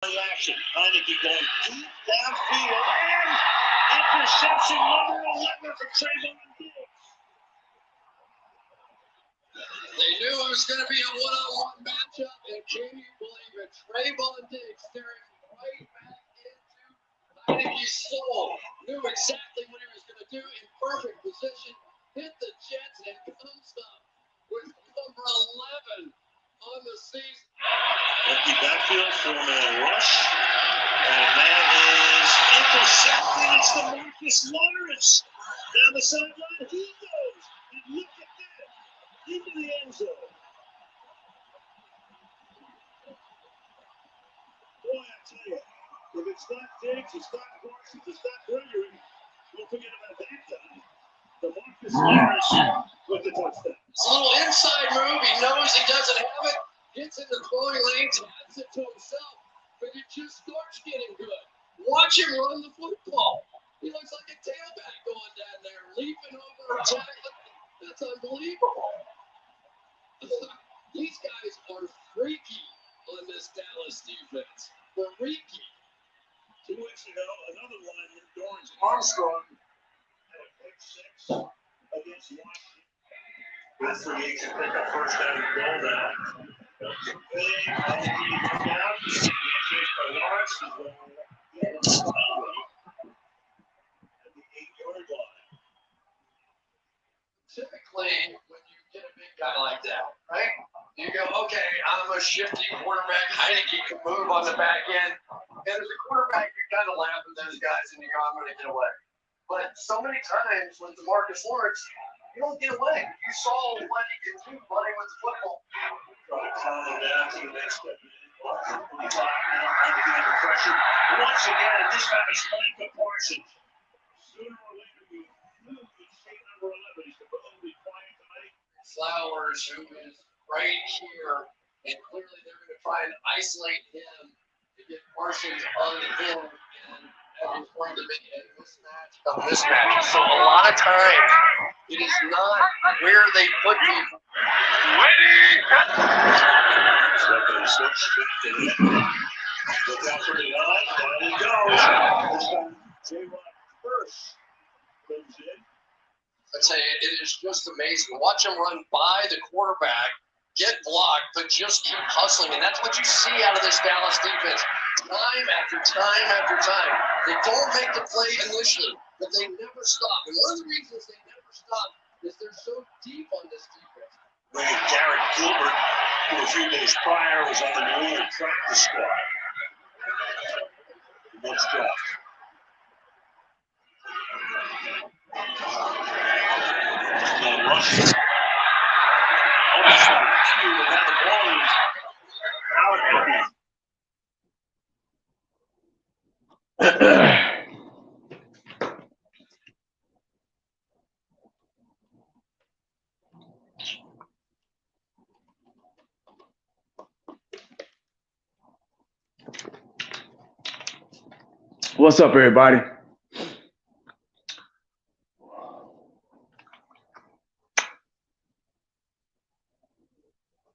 Action. Heineke going deep downfield and interception number 11 for Trayvon Diggs. They knew it was going to be a one-on-one matchup, and can you believe it? Trayvon Diggs staring right back into Heineke's soul. Knew exactly what he was going to do in perfect position. Hit the Jets and comes up with number 11 on the season. Empty backfield for a rush. And that is intercepted. It's the Marcus Lawrence. Down the sideline, he goes. And look at that. Into the end zone. Boy, I tell you, if it's not Diggs, it's not Parsons, it's not Gregory, we'll forget about that guy. The Marcus Lawrence with the touchdown. It's a little inside move. He knows he doesn't have it. Gets in the throwing lanes, hands it to himself, but it just starts getting good. Watch him run the football. He looks like a tailback going down there, leaping over a tackle. That's unbelievable. These guys are freaky on this Dallas defense. Freaky. 2 weeks ago, another lineman, Dorrance Armstrong, had a pick six against Washington. Good for you to pick a first down and goal now. Typically, when you get a big guy like that, right? You go, okay, I'm a shifty quarterback. Heineke can move on the back end. And as a quarterback, you kind of laugh at those guys and you go, I'm going to get away. But so many times with DeMarcus Lawrence, you don't get away. You saw what he can do running with the football. Down to the next step. 25 now, under pressure. Once again, this time it's Micah Parsons. Sooner or later, we knew we'd see number 11. He's supposedly quiet tonight. Flowers, who is right here, and clearly they're going to try and isolate him to get Parsons on him, and that is going to be a mismatch. So a lot of times, it is not where they put people. Second switch. Look out for the line. There he goes. J-Rock first comes in. I tell you, it is just amazing. Watch him run by the quarterback, get blocked, but just keep hustling. And that's what you see out of this Dallas defense. Time after time after time. They don't make the play initially, but they never stop. And one of the reasons they never stop is they're so deep on this defense. Look at Garrett Gilbert, who a few days prior was on the New England practice squad. Next draft. And rushing. Almost got a cue, but now the ball is out What's up, everybody?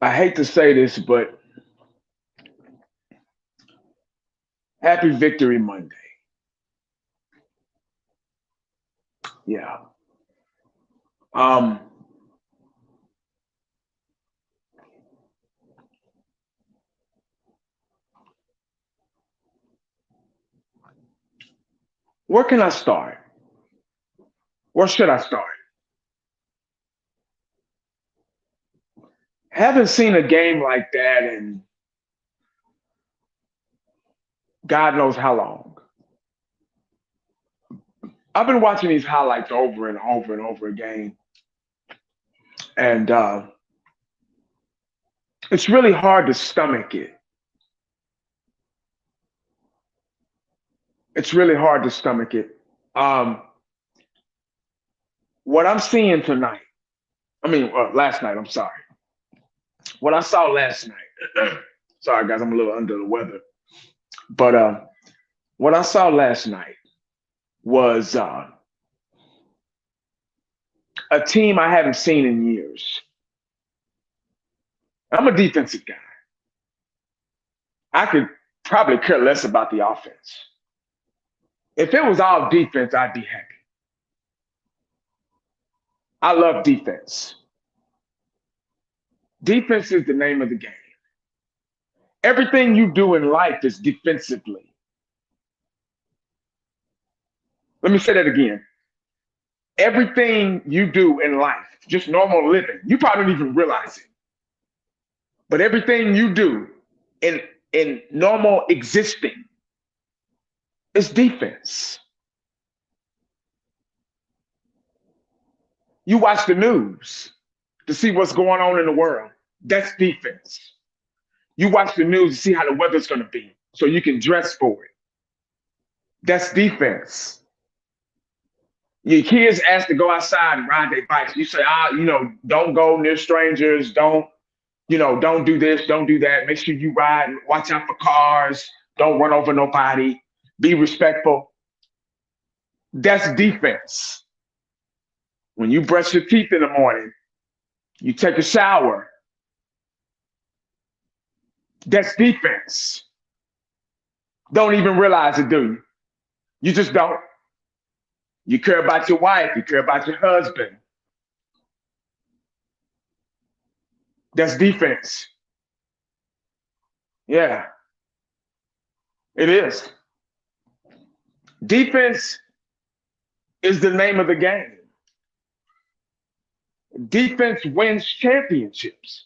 I hate to say this, but happy Victory Monday. Yeah. Where can I start? Where should I start? Haven't seen a game like that in God knows how long. I've been watching these highlights over and over and over again. And it's really hard to stomach it. It's really hard to stomach it. What I'm seeing tonight, last night, I'm sorry. What I saw last night, sorry guys, I'm a little under the weather. But what I saw last night was a team I haven't seen in years. I'm a defensive guy. I could probably care less about the offense. If it was all defense, I'd be happy. I love defense. Defense is the name of the game. Everything you do in life is defensively. Let me say that again. Everything you do in life, just normal living, you probably don't even realize it. But everything you do in normal existing is defense. You watch the news to see what's going on in the world. That's defense. You watch the news to see how the weather's going to be so you can dress for it. That's defense. Your kids ask to go outside and ride their bikes. You say, don't go near strangers. Don't do this, don't do that. Make sure you ride, watch out for cars. Don't run over nobody. Be respectful. That's defense. When you brush your teeth in the morning, you take a shower. That's defense. Don't even realize it, do you? You just don't. You care about your wife. You care about your husband. That's defense. Yeah, it is. Defense is the name of the game. Defense wins championships.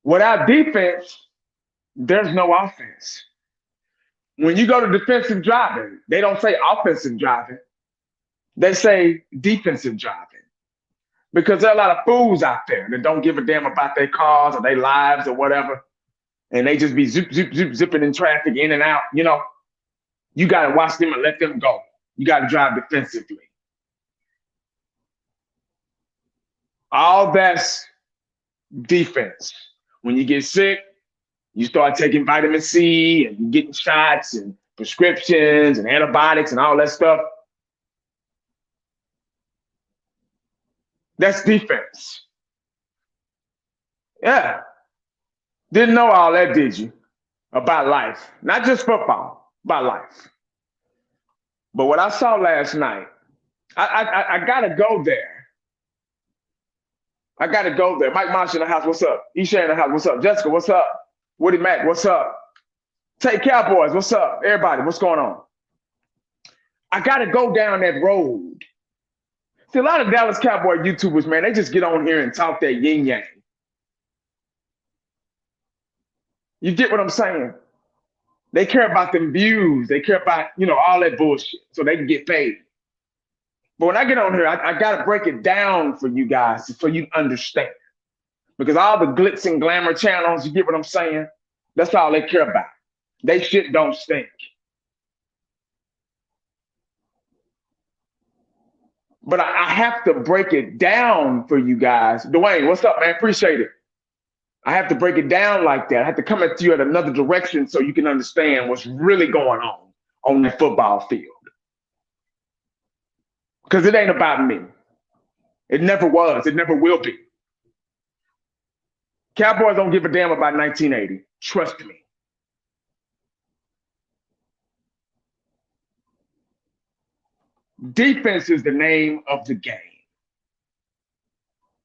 Without defense, there's no offense. When you go to defensive driving, they don't say offensive driving. They say defensive driving. Because there are a lot of fools out there that don't give a damn about their cars or their lives or whatever. And they just be zipping in traffic in and out. You got to watch them and let them go. You got to drive defensively. All that's defense. When you get sick, you start taking vitamin C and getting shots and prescriptions and antibiotics and all that stuff. That's defense. Yeah. Didn't know all that, did you? About life. Not just football, about life. But what I saw last night, I got to go there. I got to go there. Mike Marsh in the house, what's up? Isha in the house, what's up? Jessica, what's up? Woody Mack, what's up? Take Cowboys, what's up? Everybody, what's going on? I got to go down that road. See, a lot of Dallas Cowboy YouTubers, man, they just get on here and talk that yin yang. You get what I'm saying? They care about them views. They care about, all that bullshit so they can get paid. But when I get on here, I got to break it down for you guys so you understand. Because all the glitz and glamour channels, you get what I'm saying? That's all they care about. They shit don't stink. But I have to break it down for you guys. Dwayne, what's up, man? Appreciate it. I have to break it down like that. I have to come at you at another direction so you can understand what's really going on the football field. Because it ain't about me. It never was. It never will be. Cowboys don't give a damn about 1980. Trust me. Defense is the name of the game.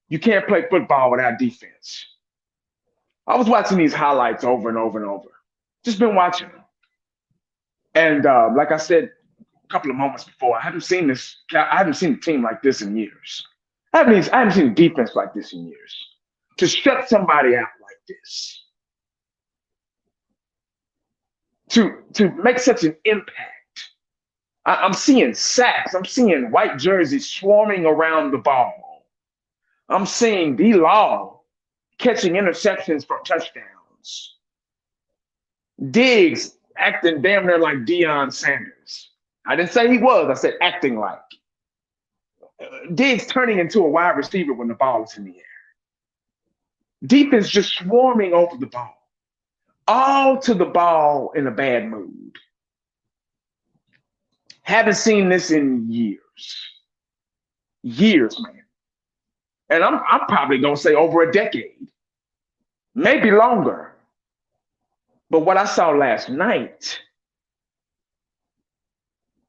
You can't play football without defense. I was watching these highlights over and over and over. Just been watching them. And like I said a couple of moments before, I haven't seen a team like this in years. I haven't seen a defense like this in years. To shut somebody out like this. To make such an impact. I'm seeing sacks. I'm seeing white jerseys swarming around the ball. I'm seeing D-Law catching interceptions for touchdowns. Diggs acting damn near like Deion Sanders. I didn't say he was. I said acting like. Diggs turning into a wide receiver when the ball is in the air. Defense just swarming over the ball. All to the ball in a bad mood. Haven't seen this in years. Years, man. And I'm probably going to say over a decade. Maybe longer. But what I saw last night,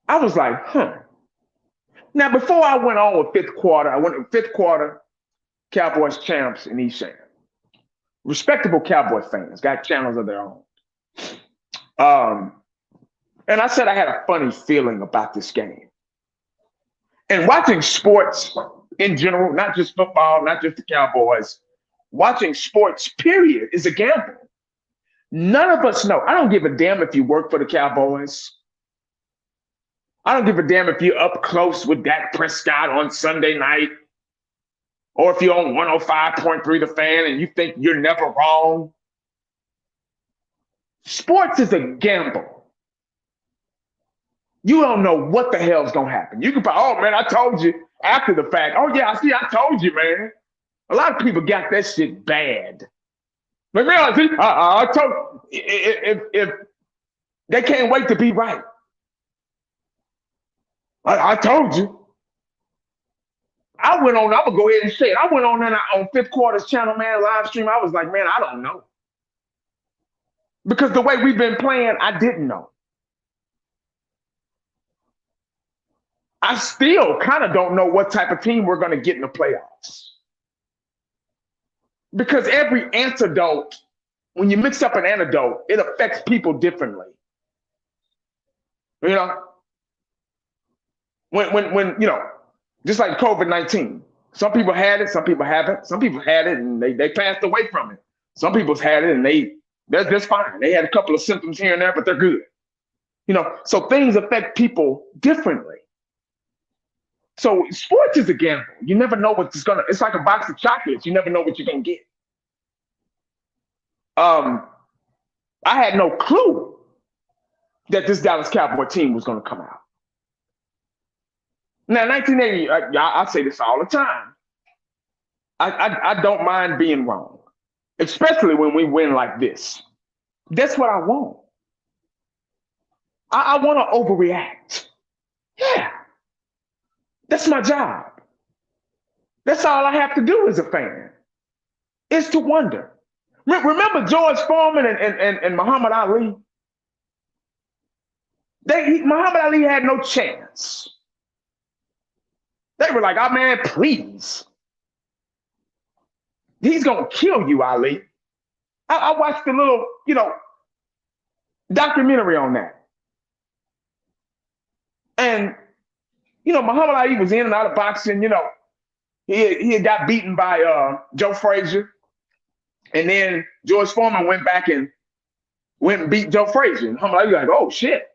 I was like, huh. Now, before I went on with fifth quarter, I went to fifth quarter, Cowboys champs in East Sham. Respectable Cowboy fans, got channels of their own. And I said I had a funny feeling about this game. And watching sports in general, not just football, not just the Cowboys, watching sports, period, is a gamble. None of us know. I don't give a damn if you work for the Cowboys. I don't give a damn if you're up close with Dak Prescott on Sunday night, or if you're on 105.3 The Fan and you think you're never wrong. Sports is a gamble. You don't know what the hell's going to happen. You can be, oh, man, I told you after the fact. Oh, yeah, I told you, man. A lot of people got that shit bad. But man, I told if they can't wait to be right. I told you. I went on, I'm going to go ahead and say it. I went on fifth quarter's channel, man, live stream. I was like, man, I don't know. Because the way we've been playing, I didn't know. I still kind of don't know what type of team we're going to get in the playoffs. Because every antidote, when you mix up an antidote, it affects people differently. You know? When you know, just like COVID-19, some people had it, some people haven't. Some people had it and they passed away from it. Some people's had it and they're just fine. They had a couple of symptoms here and there, but they're good. You know, so things affect people differently. So sports is a gamble. You never know what's it's like a box of chocolates. You never know what you're gonna get. I had no clue that this Dallas Cowboy team was gonna come out. Now, 1980, I say this all the time. I don't mind being wrong, especially when we win like this. That's what I want. I want to overreact. Yeah. That's my job. That's all I have to do as a fan, is to wonder. Remember George Foreman and Muhammad Ali? Muhammad Ali had no chance. They were like, oh, man, please. He's going to kill you, Ali. I watched a little, documentary on that. And, Muhammad Ali was in and out of boxing, he had got beaten by Joe Frazier. And then George Foreman went and beat Joe Frazier. And Muhammad Ali was like, oh, shit.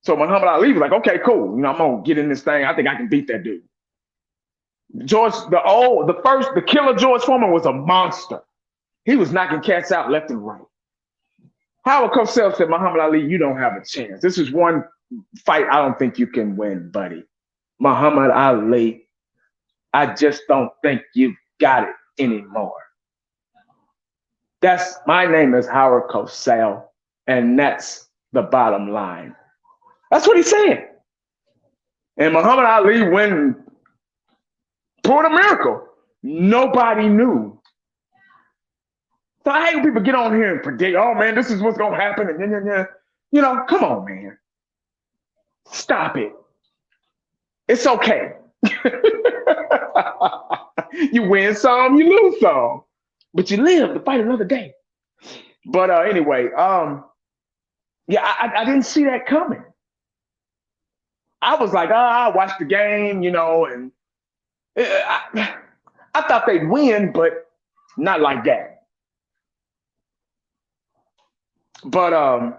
So Muhammad Ali was like, okay, cool. I'm going to get in this thing. I think I can beat that dude. The killer George Foreman was a monster. He was knocking cats out left and right. Howard Cosell said, Muhammad Ali, you don't have a chance. This is one fight I don't think you can win, buddy. Muhammad Ali, I just don't think you got it anymore. My name is Howard Cosell, and that's the bottom line. That's what he said. And Muhammad Ali went and pulled a miracle. Nobody knew. So I hate when people get on here and predict, oh man, this is what's gonna happen. And come on, man. Stop it. It's okay. You win some, you lose some. But you live to fight another day. But anyway, I didn't see that coming. I was like, I watched the game, and I thought they'd win, but not like that. But I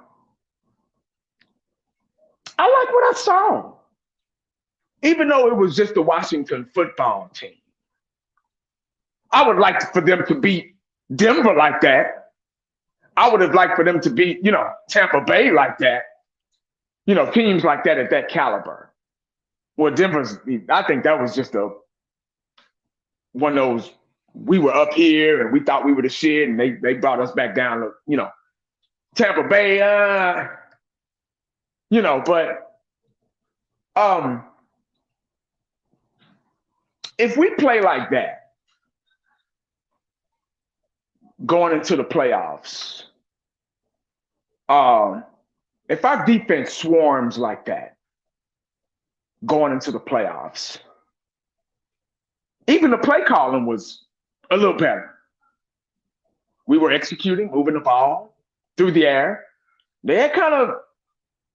like what I saw. Even though it was just the Washington football team. I would like for them to beat Denver like that. I would have liked for them to beat, Tampa Bay like that. Teams like that at that caliber. Well, I think that was just one of those, we were up here and we thought we were the shit and they brought us back down to, Tampa Bay, but if we play like that, going into the playoffs, If our defense swarms like that going into the playoffs, even the play calling was a little better. We were executing, moving the ball through the air. They had kind of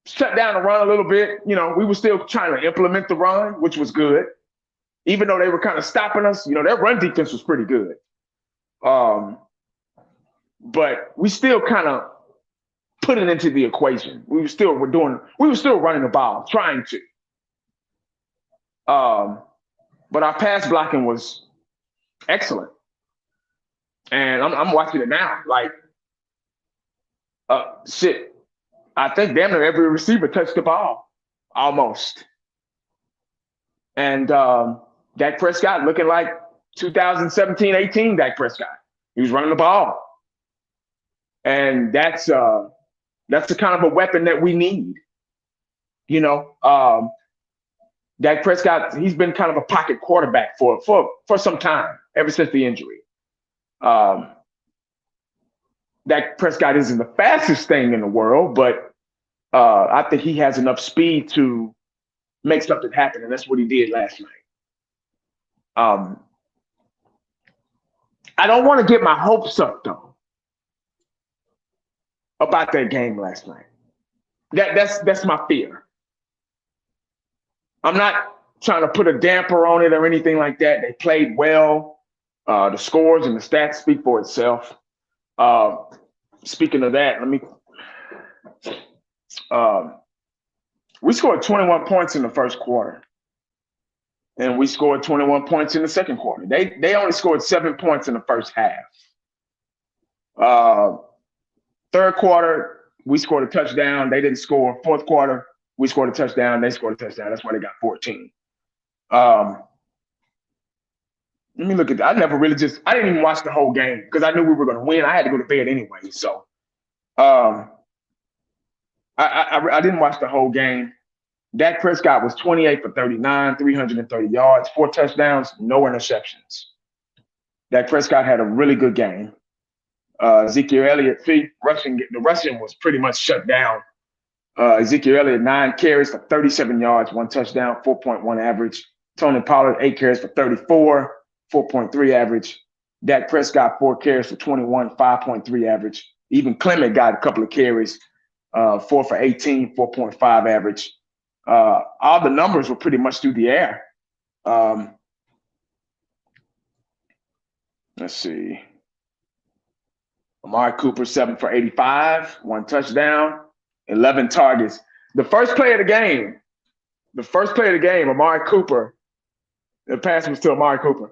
shut down the run a little bit. You know, we were still trying to implement the run, which was good. Even though they were kind of stopping us, you know, their run defense was pretty good. But we still kind of put it into the equation. We were still running the ball, trying to. But our pass blocking was excellent. And I'm watching it now. Like, shit. I think damn near every receiver touched the ball, almost. And Dak Prescott looking like 2017-18 Dak Prescott. He was running the ball. And that's the kind of a weapon that we need. You know, Dak Prescott, he's been kind of a pocket quarterback for some time, ever since the injury. Dak Prescott isn't the fastest thing in the world, but I think he has enough speed to make something happen, and that's what he did last night. I don't want to get my hopes up, though, about that game last night. That's my fear. I'm not trying to put a damper on it or anything like that. They played well. The scores and the stats speak for itself. Speaking of that, we scored 21 points in the first quarter, and we scored 21 points in the second quarter. They only scored 7 points in the first half. Third quarter, we scored a touchdown. They didn't score. Fourth quarter, we scored a touchdown. They scored a touchdown. That's why they got 14. Let me look at that. I didn't even watch the whole game because I knew we were going to win. I had to go to bed anyway. So I didn't watch the whole game. Dak Prescott was 28 for 39, 330 yards, 4 touchdowns, no interceptions. Dak Prescott had a really good game. Ezekiel Elliott, the rushing was pretty much shut down. Ezekiel Elliott, 9 carries for 37 yards, 1 touchdown, 4.1 average. Tony Pollard, 8 carries for 34, 4.3 average. Dak Prescott, 4 carries for 21, 5.3 average. Even Clement got a couple of carries, 4 for 18, 4.5 average. All the numbers were pretty much through the air. Let's see. Amari Cooper, 7 for 85, 1 touchdown, 11 targets. The first play of the game, Amari Cooper, the pass was to Amari Cooper.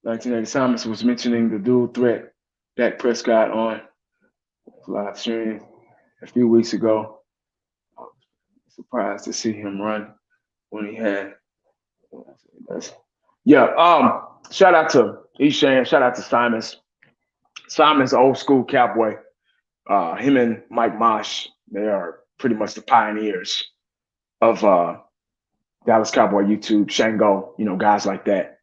1980 Simons was mentioning the dual threat Dak Prescott on live stream a few weeks ago. I was surprised to see him run when he had. Yeah, shout out to Eshan, shout out to Simons. Simons, old school Cowboy. Him and Mike Mosh, they are pretty much the pioneers of Dallas Cowboy YouTube, Shango, guys like that.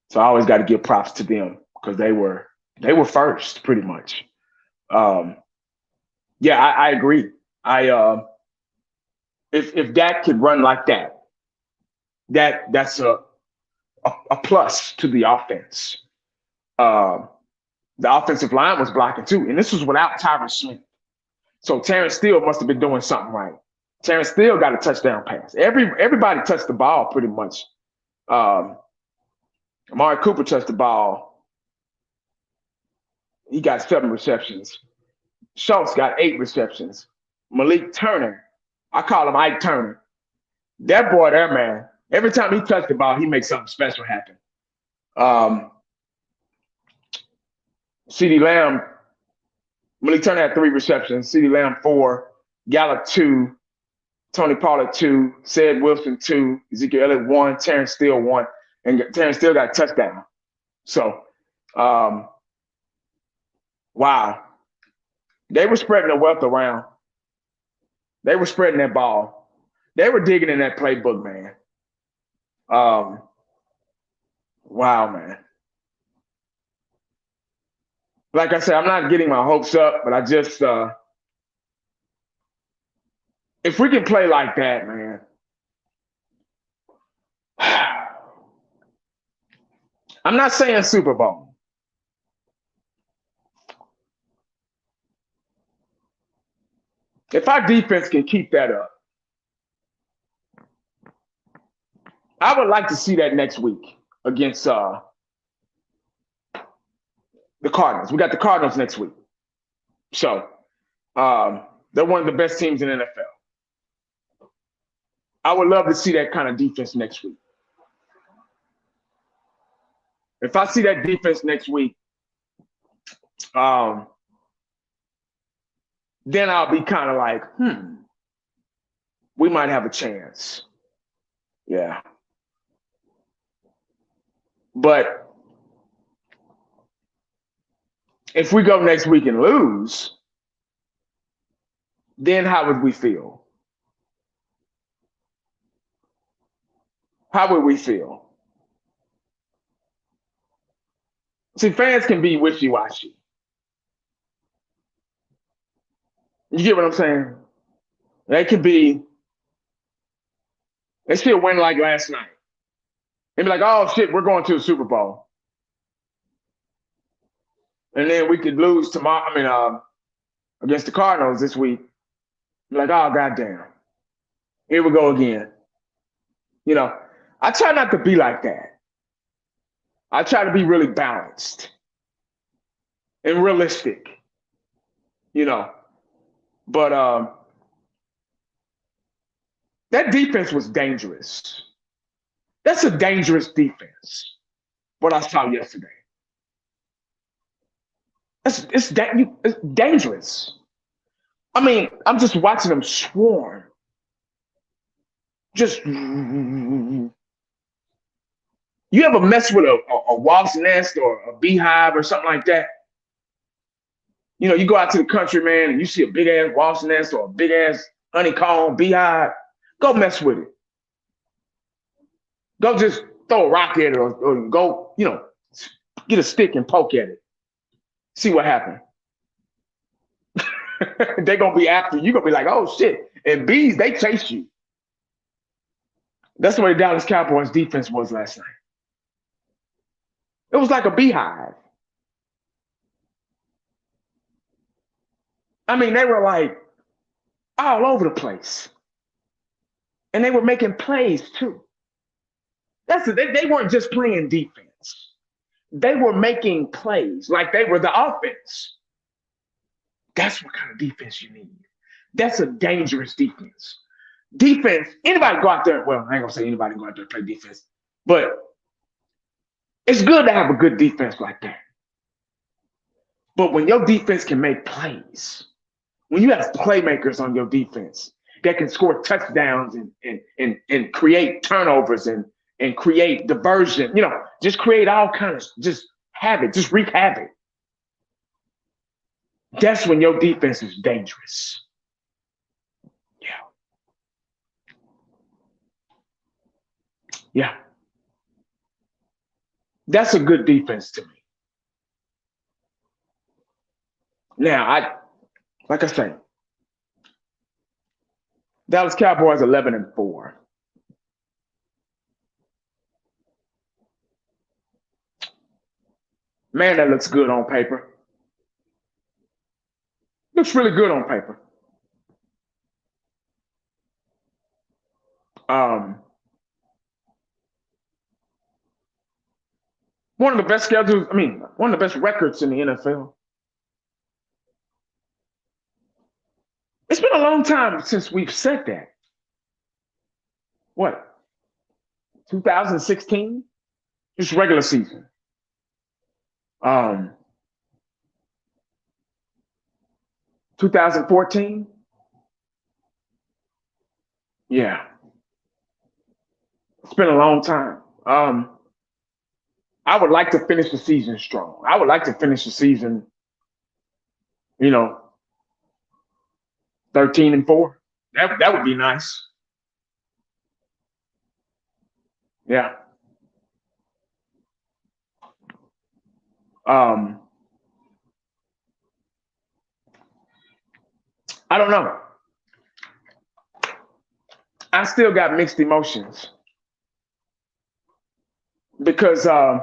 So I always got to give props to them because they were first, pretty much. Yeah, I agree. If Dak could run like that's a plus to the offense. The offensive line was blocking too, and this was without Tyron Smith. So Terrence Steele must have been doing something right. Terrence Steele got a touchdown pass. Everybody touched the ball pretty much. Amari Cooper touched the ball. He got 7 receptions. Schultz got 8 receptions. Malik Turner, I call him Ike Turner. That boy there, man, every time he touched the ball, he makes something special happen. CeeDee Lamb, Malik Turner had 3 receptions. CeeDee Lamb 4, Gallup 2, Tony Pollard 2, Ced Wilson 2, Ezekiel Elliott 1, Terrence Steele 1, and Terrence Steele got a touchdown. So, wow. They were spreading the wealth around. They were spreading that ball. They were digging in that playbook, man. Wow, man. like I said, I'm not getting my hopes up, but I just if we can play like that, man. I'm not saying Super Bowl. If our defense can keep that up, I would like to see that next week against the Cardinals. We got the Cardinals next week. So they're one of the best teams in the NFL. I would love to see that kind of defense next week. If I see that defense next week, then I'll be kind of like, we might have a chance. Yeah. But if we go next week and lose, then how would we feel? How would we feel? See, fans can be wishy-washy. You get what I'm saying? They could be, they still win like last night. They'd be like, oh shit, we're going to the Super Bowl. And then we could lose tomorrow, against the Cardinals this week. Be like, oh goddamn. Here we go again. You know, I try not to be like that. I try to be really balanced and realistic. You know. But that defense was dangerous. That's a dangerous defense. What I saw yesterday. It's dangerous. I mean, I'm just watching them swarm. Just you ever mess with a wasp nest or a beehive or something like that? You know, you go out to the country, man, and you see a big ass wasp nest or a big ass honeycomb beehive. Go mess with it. Go just throw a rock at it or go, get a stick and poke at it. See what happens. They're going to be after you. You're going to be like, oh, shit. And bees, they chase you. That's the way the Dallas Cowboys defense was last night. It was like a beehive. I mean, they were like all over the place. And they were making plays, too. They weren't just playing defense. They were making plays like they were the offense. That's what kind of defense you need. That's a dangerous defense. Defense, anybody go out there, well, I ain't gonna say anybody go out there and play defense, but it's good to have a good defense like that. But when your defense can make plays, when you have playmakers on your defense that can score touchdowns and create turnovers and create diversion, just create all kinds, just havoc, just wreak havoc. That's when your defense is dangerous. Yeah. Yeah. That's a good defense to me. Now, like I say, Dallas Cowboys 11-4. Man, that looks good on paper. Looks really good on paper. One of the best schedules, one of the best records in the NFL. It's been a long time since we've said that. What? 2016? Just regular season. 2014? Yeah. It's been a long time. I would like to finish the season strong. I would like to finish the season, 13-4. That would be nice. Yeah. I don't know. I still got mixed emotions because I've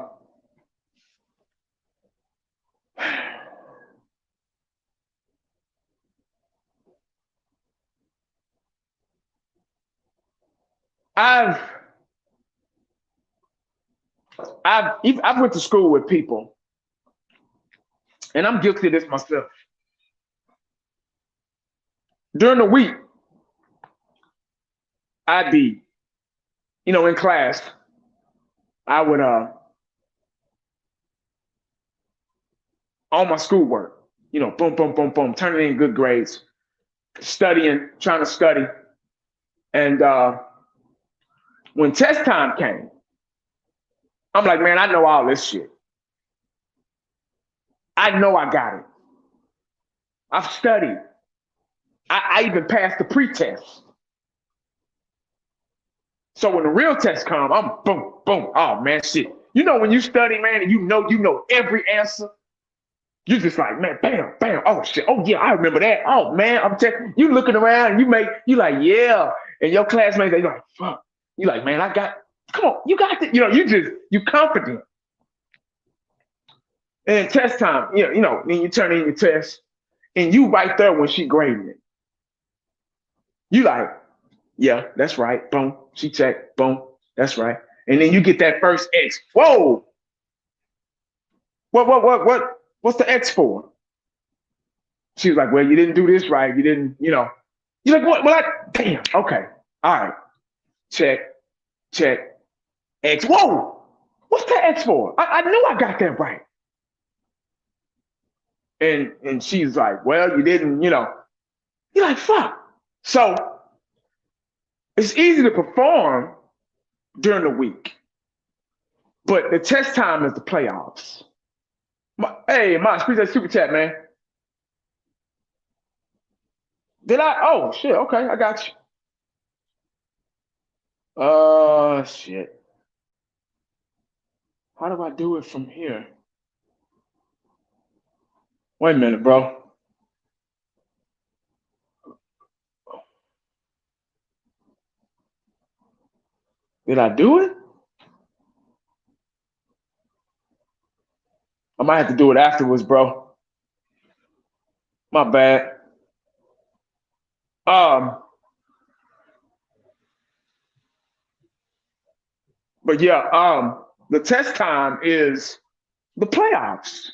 I've went to school with people, and I'm guilty of this myself. During the week, I'd be, in class. I would all my schoolwork, boom, boom, boom, boom, turning in good grades, studying, trying to study, and when test time came, I'm like, man, I know all this shit. I know I got it. I've studied. I even passed the pre-test. So when the real test come, I'm boom, boom. Oh man, shit. When you study, man, and you know every answer, you just like, man, bam, bam. Oh shit. Oh yeah, I remember that. Oh man, I'm telling you, looking around, and you like, yeah, and your classmates, they like, fuck. You like, man, come on, you got it. You confident. And test time, then you turn in your test, and you right there when she grading it. You like, yeah, that's right. Boom. She checked. Boom. That's right. And then you get that first X. Whoa. What's the X for? She was like, well, you didn't do this right. You didn't, You're like, what? Well, damn. Okay. All right. Check. X. Whoa. What's the X for? I knew I got that right. And she's like, well, you didn't, You're like, fuck. So it's easy to perform during the week, but the test time is the playoffs. Hey, Mosh, please that super chat, man. Did I? Oh, shit. Okay, I got you. Shit. How do I do it from here? Wait a minute, bro. Did I do it? I might have to do it afterwards, bro. My bad. But yeah, the test time is the playoffs.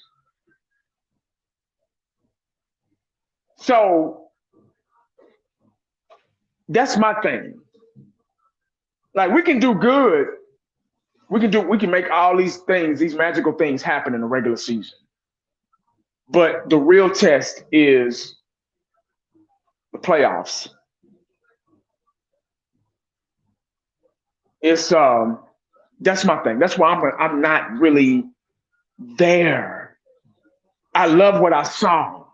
So that's my thing. Like we can do good. We can make all these things, these magical things happen in the regular season. But the real test is the playoffs. It's that's my thing. That's why I'm not really there. I love what I saw.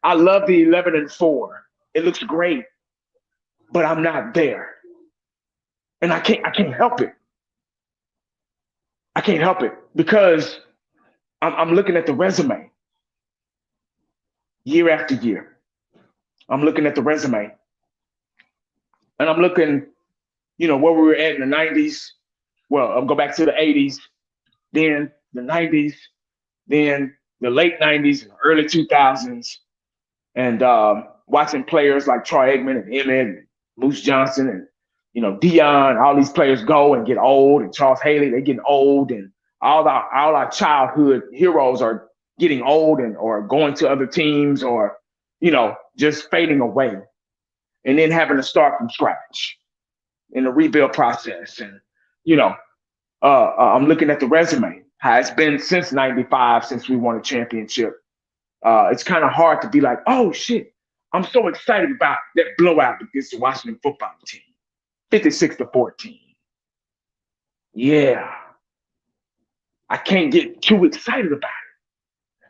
I love the 11-4. It looks great, but I'm not there, and I can't help it. I can't help it because I'm looking at the resume year after year. I'm looking at the resume, and I'm looking, where we were at in the 90s. Well, I'll go back to the 80s, then the 90s, then the late 90s and early 2000s, and watching players like Troy Aikman and Emmett and Moose Johnson and Dion, all these players go and get old, and Charles Haley, they getting old, and all our childhood heroes are getting old and or going to other teams or just fading away, and then having to start from scratch in the rebuild process. And I'm looking at the resume, how it's been since '95 since we won a championship. It's kind of hard to be like, oh shit, I'm so excited about that blowout against the Washington football team, 56-14. Yeah, I can't get too excited about it.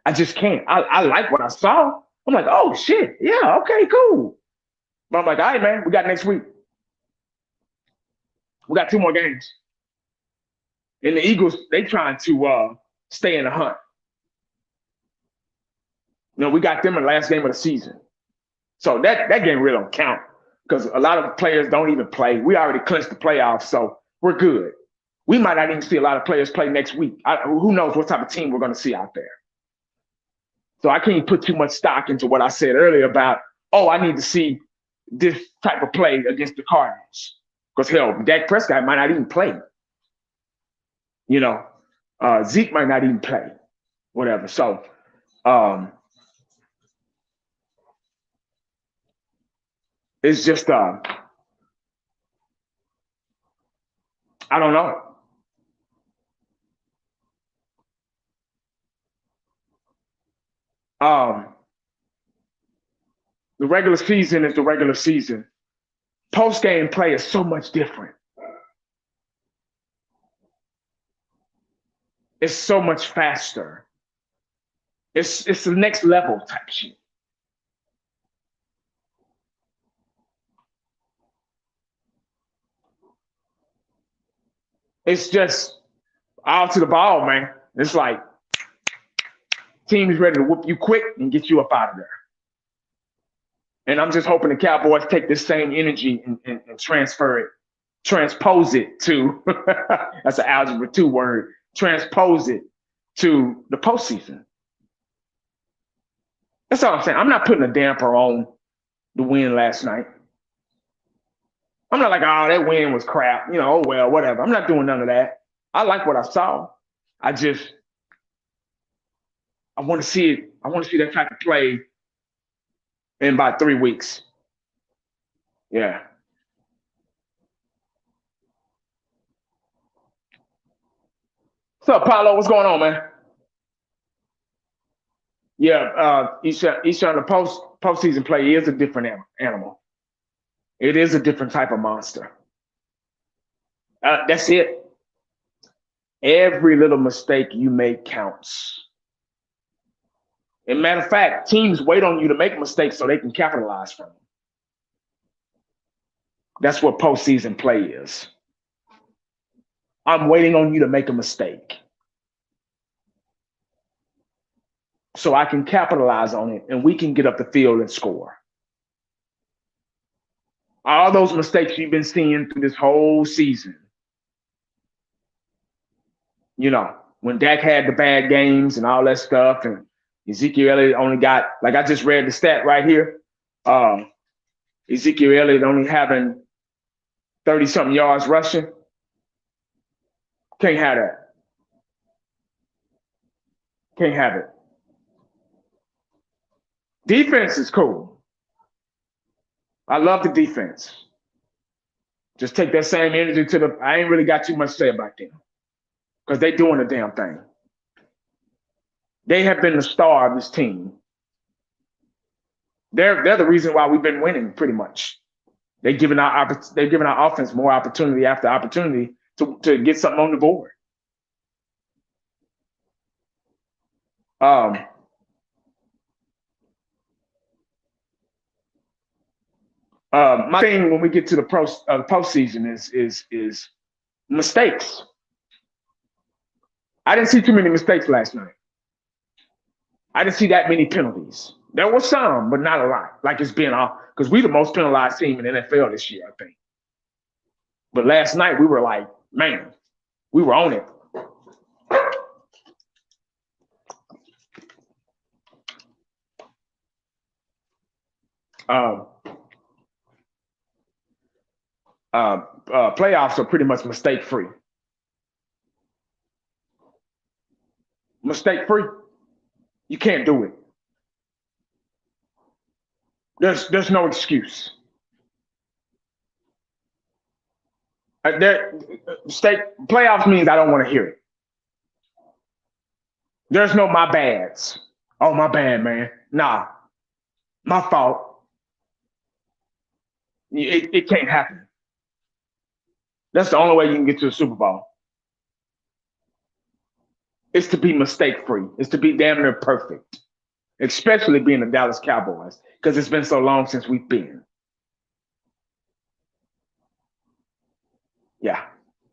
I just can't. I like what I saw. I'm like, oh shit, yeah, okay, cool. But I'm like, all right, man, we got next week. We got 2 more games. And the Eagles, they trying to stay in the hunt. We got them in the last game of the season. So that game really don't count because a lot of players don't even play. We already clinched the playoffs, so we're good. We might not even see a lot of players play next week. Who knows what type of team we're going to see out there. So I can't put too much stock into what I said earlier about, oh, I need to see this type of play against the Cardinals. Because, hell, Dak Prescott might not even play. You know, Zeke might not even play. Whatever. So, it's just, I don't know. The regular season is the regular season. Post-game play is so much different. It's so much faster. It's the next level type shit. It's just all to the ball, man. It's like team is ready to whoop you quick and get you up out of there. And I'm just hoping the Cowboys take this same energy and transfer it, transpose it to, that's an algebra 2 word, transpose it to the postseason. That's all I'm saying. I'm not putting a damper on the win last night. I'm not like, oh, that win was crap. You know, oh, well, whatever. I'm not doing none of that. I like what I saw. I want to see it. I want to see that type of play in about 3 weeks. Yeah. What's up, Paulo? What's going on, man? Yeah, each on the postseason play is a different animal. It is a different type of monster. That's it. Every little mistake you make counts. As a matter of fact, teams wait on you to make mistakes so they can capitalize from them. That's what postseason play is. I'm waiting on you to make a mistake so I can capitalize on it and we can get up the field and score. All those mistakes you've been seeing through this whole season. You know, when Dak had the bad games and all that stuff, and Ezekiel Elliott only got, like I just read the stat right here, Ezekiel Elliott only having 30-something yards rushing. Can't have that. Can't have it. Defense is cool. I love the defense. Just take that same energy to the, I ain't really got too much to say about them because they doing the damn thing. They have been the star of this team. They're the reason why we've been winning pretty much. They're giving our offense more opportunity after opportunity to get something on the board. My thing when we get to the postseason is mistakes. I didn't see too many mistakes last night. I didn't see that many penalties. There were some, but not a lot. Like it's been off because we're the most penalized team in the NFL this year, I think. But last night we were like, man, we were on it. Playoffs are pretty much mistake-free. Mistake-free. You can't do it. There's no excuse. Playoffs means I don't want to hear it. There's no my bads. Oh, my bad, man. Nah, my fault. It can't happen. That's the only way you can get to the Super Bowl. It's to be mistake-free. It's to be damn near perfect, especially being the Dallas Cowboys, because it's been so long since we've been. Yeah.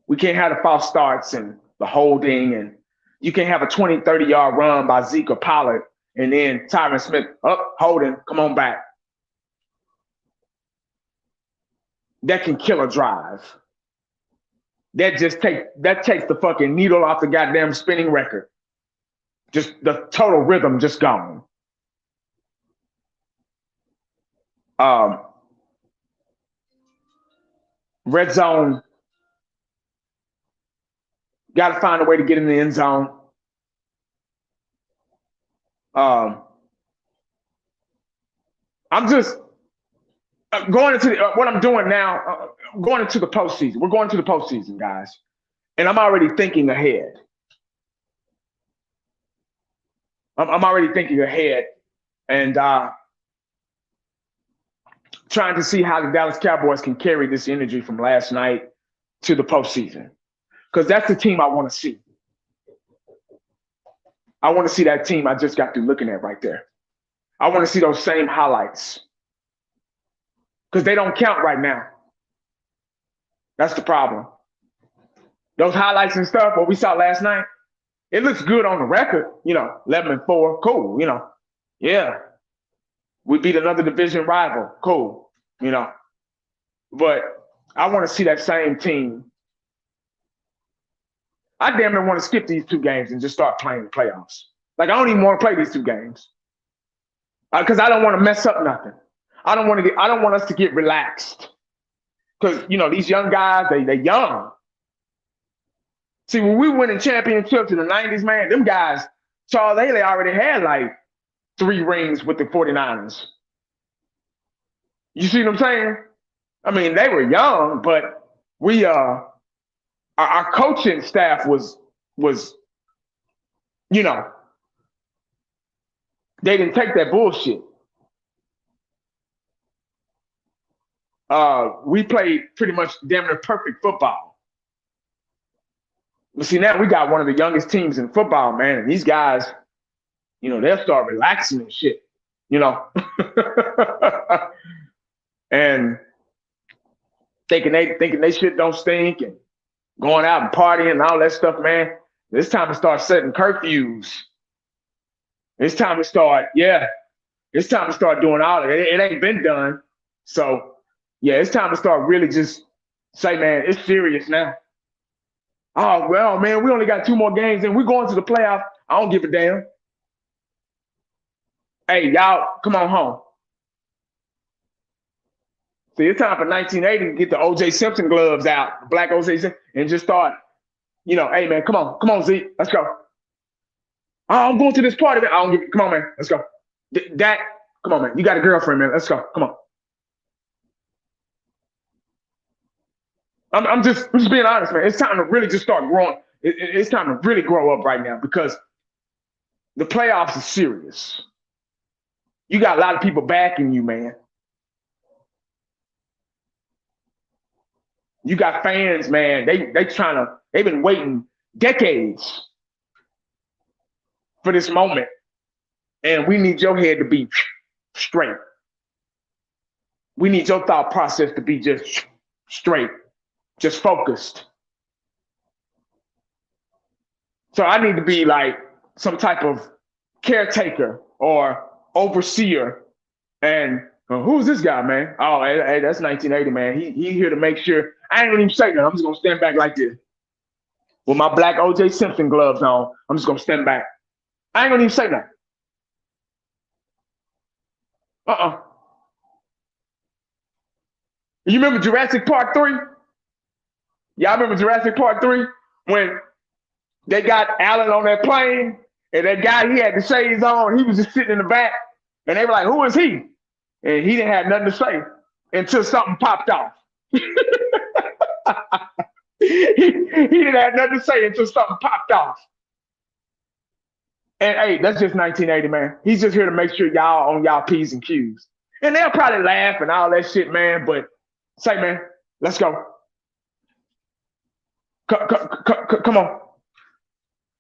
We can't have the false starts and the holding, and you can't have a 20, 30-yard run by Zeke or Pollard, and then Tyron Smith, holding, come on back. that can kill a drive. That takes the fucking needle off the goddamn spinning record. Just the total rhythm just gone. Red zone, got to find a way to get in the end zone. I'm just going into what I'm doing now, going into the postseason. We're going to the postseason, guys. And I'm already thinking ahead. I'm already thinking ahead and trying to see how the Dallas Cowboys can carry this energy from last night to the postseason. Because that's the team I want to see. I want to see that team I just got through looking at right there. I want to see those same highlights. Because they don't count right now. That's the problem. Those highlights and stuff, what we saw last night, it looks good on the record, 11-4, cool, yeah. We beat another division rival, cool, But I want to see that same team. I damn near want to skip these 2 games and just start playing the playoffs. Like, I don't even want to play these 2 games. Because I don't want to mess up nothing. I don't want us to get relaxed. Because, these young guys, they young. See, when we winning championships in the 90s, man, them guys, Charles Haley already had like 3 rings with the 49ers. You see what I'm saying? I mean, they were young, but we our coaching staff was they didn't take that bullshit. We played pretty much damn near perfect football. But see, now we got one of the youngest teams in football, man. And these guys, they'll start relaxing and shit, and thinking they shit don't stink and going out and partying and all that stuff, man. It's time to start setting curfews. It's time to start doing all of it. It ain't been done. So, yeah, it's time to start really just say, man, it's serious now. Oh, well, man, we only got 2 more games and we're going to the playoff. I don't give a damn. Hey, y'all, come on home. See, it's time for 1980 to get the O.J. Simpson gloves out, black O.J. Simpson, and just start, hey, man, come on, Zeke, let's go. Oh, I'm going to this party, man. Come on, man, let's go. Dak, come on, man, you got a girlfriend, man, let's go, come on. I'm just being honest, man. It's time to really just start growing. It's time to really grow up right now because the playoffs are serious. You got a lot of people backing you, man. You got fans, man. They've been waiting decades for this moment. And we need your head to be straight. We need your thought process to be just straight. Just focused. So I need to be like some type of caretaker or overseer. And who's this guy, man? Oh, hey, that's 1980, man. He here to make sure. I ain't gonna even say that. I'm just gonna stand back like this with my black O.J. Simpson gloves on. I'm just gonna stand back. I ain't gonna even say that. You remember Jurassic Park 3? Y'all remember Jurassic Park 3 when they got Alan on that plane and that guy, he had the shades on. He was just sitting in the back and they were like, who is he? And he didn't have nothing to say until something popped off. he didn't have nothing to say until something popped off. And hey, that's just 1980, man. He's just here to make sure y'all on y'all P's and Q's. And they'll probably laugh and all that shit, man. But say, man, let's go. Come on.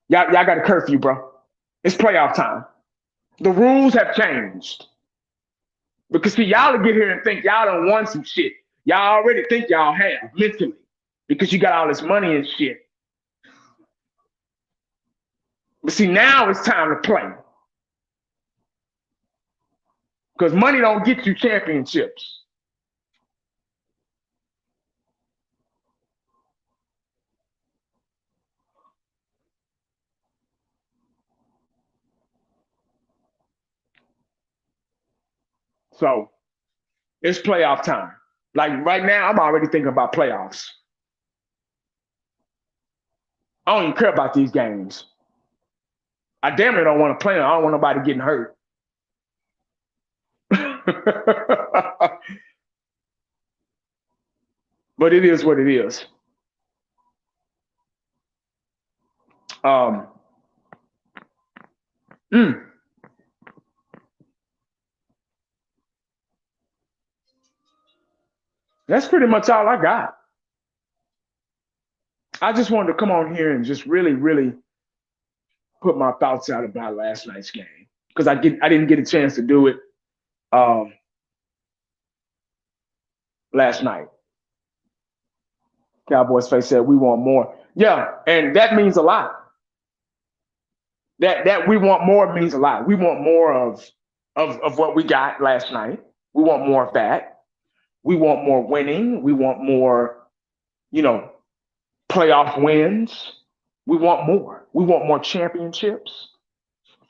Y'all got a curfew, bro. It's playoff time. The rules have changed. Because see, y'all will get here and think y'all done won some shit. Y'all already think y'all have mentally. Because you got all this money and shit. But see, now it's time to play. Because money don't get you championships. So it's playoff time. Like right now, I'm already thinking about playoffs. I don't even care about these games. I damn near don't want to play them. I don't want nobody getting hurt. But it is what it is. Um, mm. That's pretty much all I got. I just wanted to come on here and just really, really put my thoughts out about last night's game because I didn't get a chance to do it last night. Cowboys face said we want more. Yeah, and that means a lot. That we want more means a lot. We want more of what we got last night. We want more of that. We want more winning. We want more, playoff wins. We want more. We want more championships.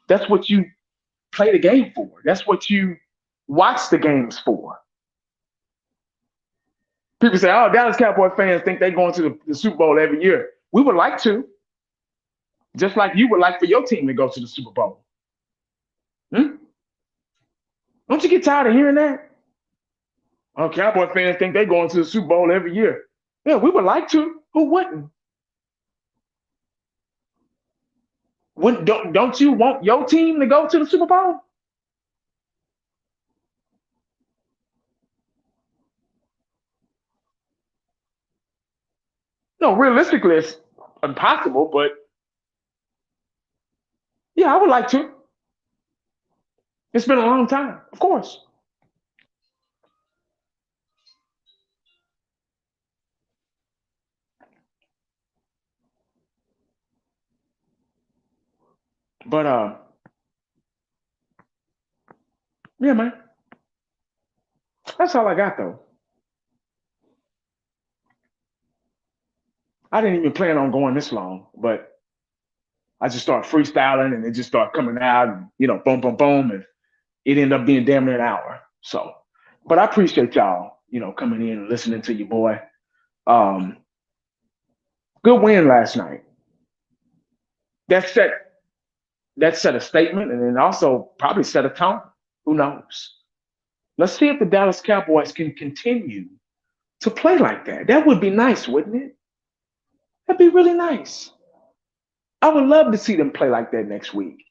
That's what you play the game for. That's what you watch the games for. People say, oh, Dallas Cowboy fans think they're going to the Super Bowl every year. We would like to. Just like you would like for your team to go to the Super Bowl. Don't you get tired of hearing that? Oh, Cowboy fans think they're going to the Super Bowl every year. Yeah, we would like to. Who wouldn't? Don't you want your team to go to the Super Bowl? No, realistically, it's impossible, but yeah, I would like to. It's been a long time, of course. But yeah, man. That's all I got though. I didn't even plan on going this long, but I just started freestyling and it just started coming out and boom, boom, boom, and it ended up being damn near an hour. So, but I appreciate y'all, coming in and listening to your boy. Good win last night. That set a statement and then also probably set a tone. Who knows? Let's see if the Dallas Cowboys can continue to play like that. That would be nice, wouldn't it? That'd be really nice. I would love to see them play like that next week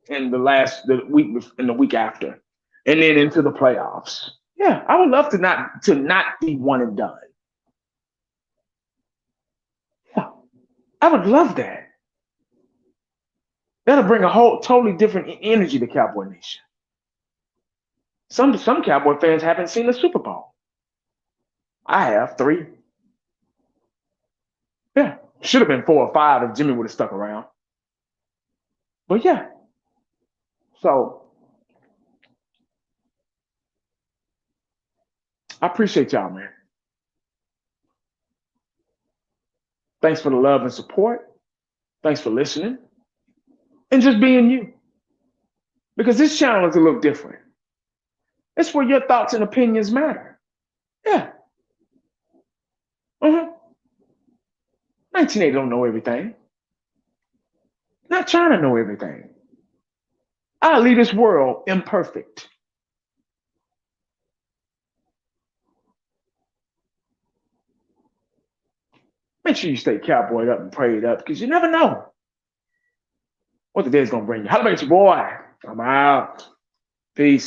and the week after, and then into the playoffs. Yeah, I would love to not be one and done. Yeah, I would love that. That'll bring a whole totally different energy to Cowboy Nation. Some Cowboy fans haven't seen the Super Bowl. I have 3. Yeah, should have been 4 or 5 if Jimmy would have stuck around. But yeah, so I appreciate y'all, man. Thanks for the love and support. Thanks for listening and just being you. Because this channel is a little different. It's where your thoughts and opinions matter. Yeah. 1980 don't know everything. Not trying to know everything. I leave this world imperfect. Make sure you stay cowboyed up and prayed up because you never know what the day's going to bring you. How about your boy? I'm out. Peace.